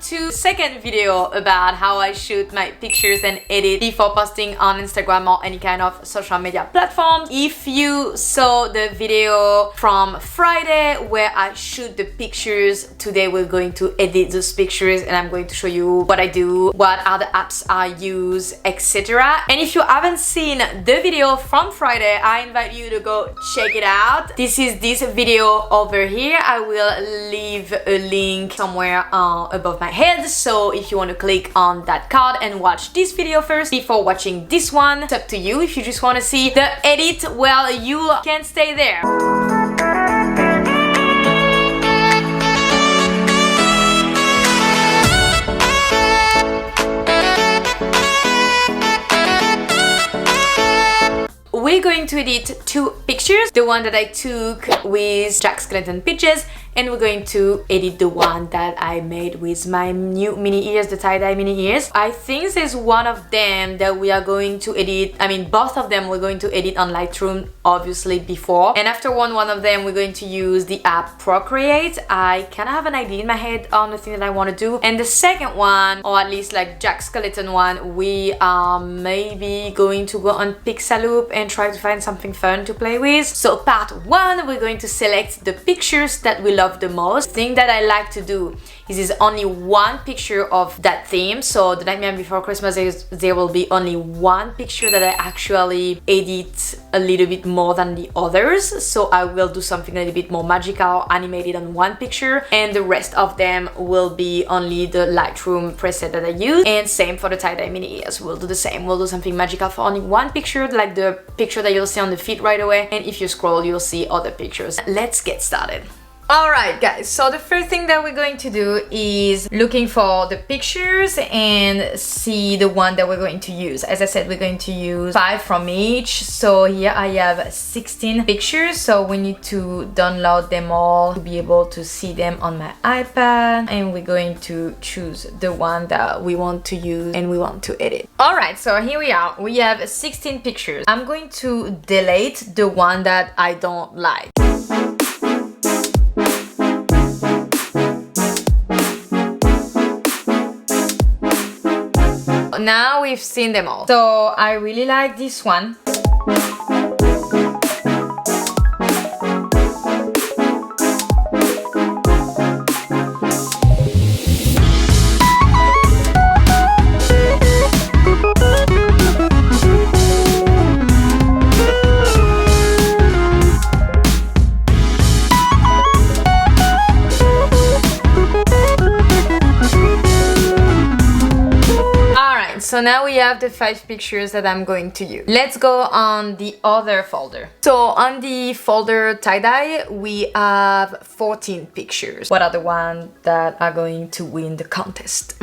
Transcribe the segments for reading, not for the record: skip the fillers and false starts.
to the second video about how I shoot my pictures and edit before posting on Instagram or any kind of social media platforms. If you saw the video from Friday where I shoot the pictures, today we're going to edit those pictures and I'm going to show you what I do, what are the apps I use, etc. And if you haven't seen the video from Friday, I invite you to go check it out. This is this video over here. I will leave a link somewhere above my head, so if you want to click on that card and watch this video first before watching this one, it's up to you. If you just want to see the edit, well, you can stay there. We're going to edit two pictures, the one that I took with Jack Skeleton Pitches, and we're going to edit the one that I made with my new mini ears, the tie-dye mini ears. I think there's one of them that we are going to edit, both of them we're going to edit on Lightroom, obviously, before. And after one of them, we're going to use the app Procreate. I kind of have an idea in my head on the thing that I want to do. And the second one, or at least like Jack Skeleton one, we are maybe going to go on Pixaloop and try to find something fun to play with. So part one, we're going to select the pictures that we love the most. The thing that I like to do is only one picture of that theme. So the Nightmare Before Christmas, there will be only one picture that I actually edit a little bit more than the others. So I will do something a little bit more magical or animated on one picture, and the rest of them will be only the Lightroom preset that I use. And same for the tie-dye mini ears, we'll do the same. We'll do something magical for only one picture, like the picture that you'll see on the feed right away, and if you scroll you'll see other pictures. Let's get started. Alright guys, so the first thing that we're going to do is looking for the pictures and see the one that we're going to use. As I said, we're going to use 5 from each. So here I have 16 pictures, so we need to download them all to be able to see them on my iPad, and we're going to choose the one that we want to use and we want to edit. Alright, so here we are. We have 16 pictures. I'm going to delete the one that I don't like. Now we've seen them all. So I really like this one. So now we have the 5 pictures that I'm going to use. Let's go on the other folder. So on the folder tie-dye, we have 14 pictures. What are the ones that are going to win the contest?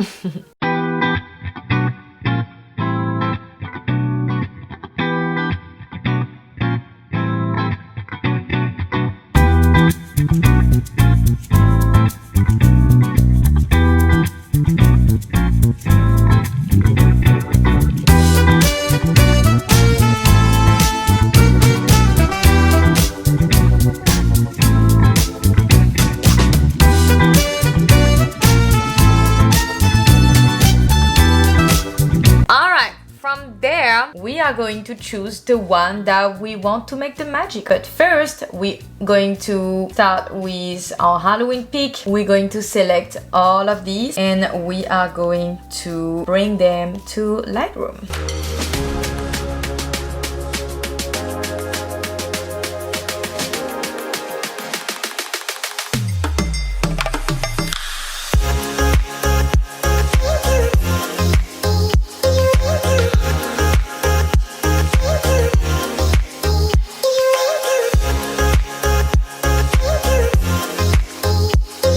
We are going to choose the one that we want to make the magic. But first, we're going to start with our Halloween pick. We're going to select all of these and we are going to bring them to Lightroom.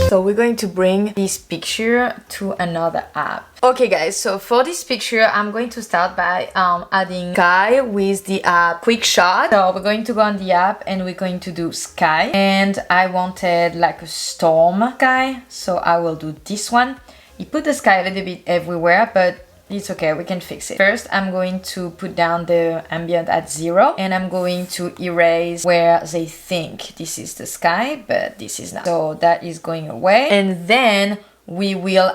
So we're going to bring this picture to another app. Okay guys, so for this picture I'm going to start by adding sky with the app Quickshot. So we're going to go on the app and we're going to do sky, and I wanted like a storm sky, so I will do this one. You put the sky a little bit everywhere, but it's okay, we can fix it. First, I'm going to put down the ambient at 0 and I'm going to erase where they think this is the sky, but this is not. So that is going away. And then we will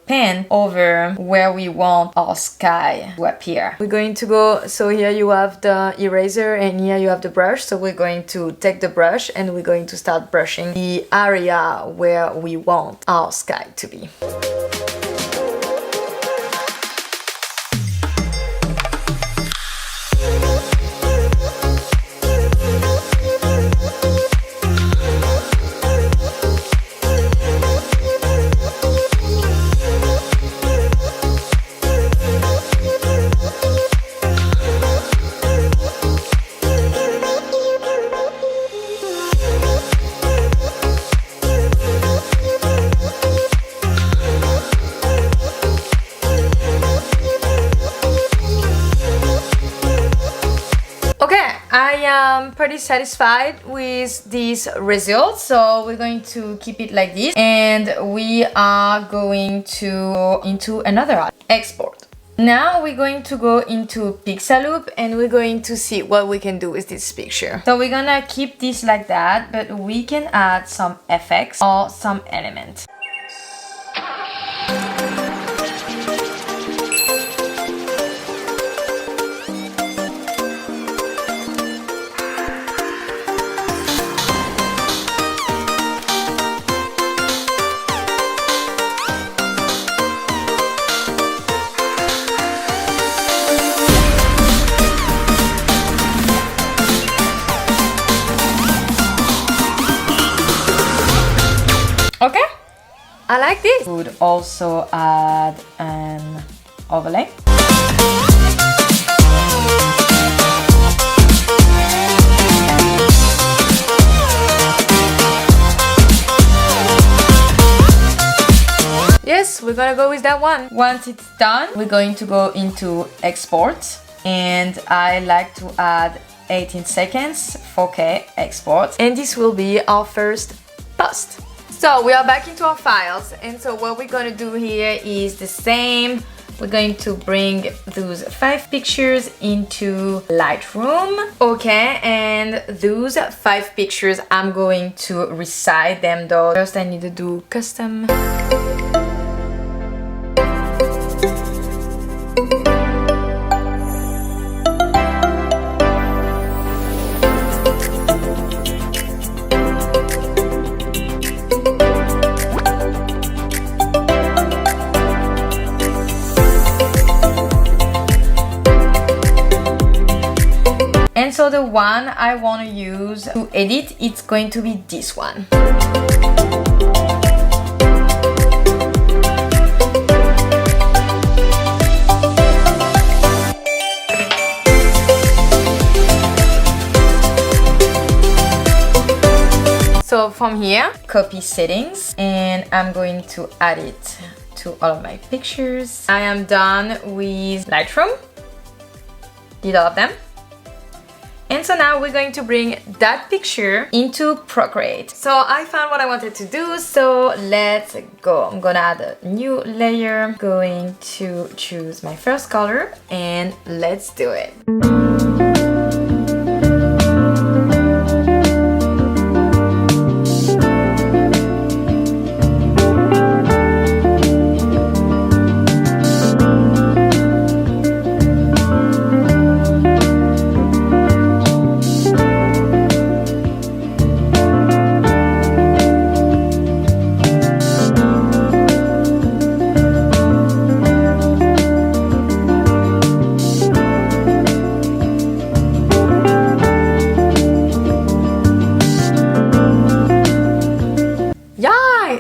paint over where we want our sky to appear. We're going to go, so here you have the eraser and here you have the brush. So we're going to take the brush and we're going to start brushing the area where we want our sky to be. I'm pretty satisfied with these results, so we're going to keep it like this and we are going to go into another app, export. Now we're going to go into Pixaloop and we're going to see what we can do with this picture. So we're gonna keep this like that, but we can add some effects or some elements. Okay, I like this. Would also add an overlay. Yes, we're gonna go with that one. Once it's done, we're going to go into export and I like to add 18 seconds 4K export, and this will be our first post. So we are back into our files, and so what we're going to do here is the same. We're going to bring those 5 pictures into Lightroom. Okay, and those 5 pictures, I'm going to resize them though. First I need to do custom. And so the one I want to use to edit, it's going to be this one. So from here, copy settings, and I'm going to add it to all of my pictures. I am done with Lightroom, did all of them. And so now we're going to bring that picture into Procreate. So I found what I wanted to do, so let's go. I'm gonna add a new layer, going to choose my first color, and let's do it.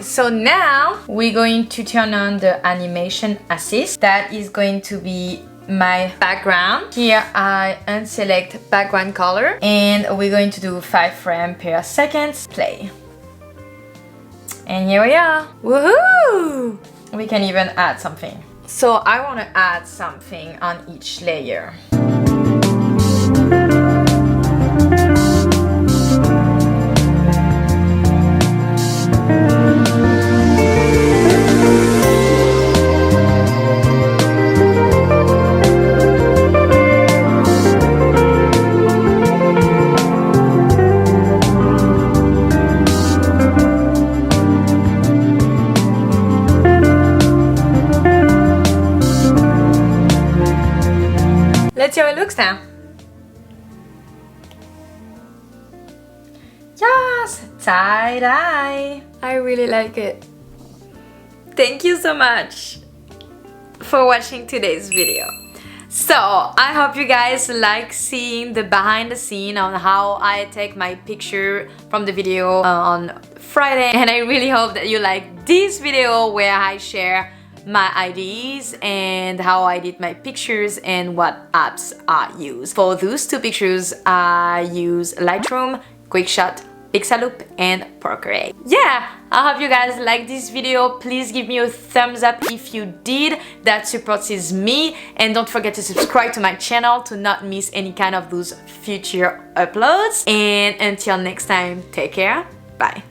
So now we're going to turn on the animation assist. That is going to be my background. Here I unselect background color and we're going to do 5 frames per second. Play. And here we are. Woohoo! We can even add something. So I want to add something on each layer. time. Yes, tie-dye. I really like it. Thank you so much for watching today's video. So I hope you guys like seeing the behind the scene on how I take my picture from the video on Friday, and I really hope that you like this video where I share my ideas and how I did my pictures and what apps I use. For those two pictures I use Lightroom, Quickshot, Pixaloop and Procreate. Yeah, I hope you guys like this video. Please give me a thumbs up if you did. That supports me, and don't forget to subscribe to my channel to not miss any kind of those future uploads. And until next time, take care. Bye.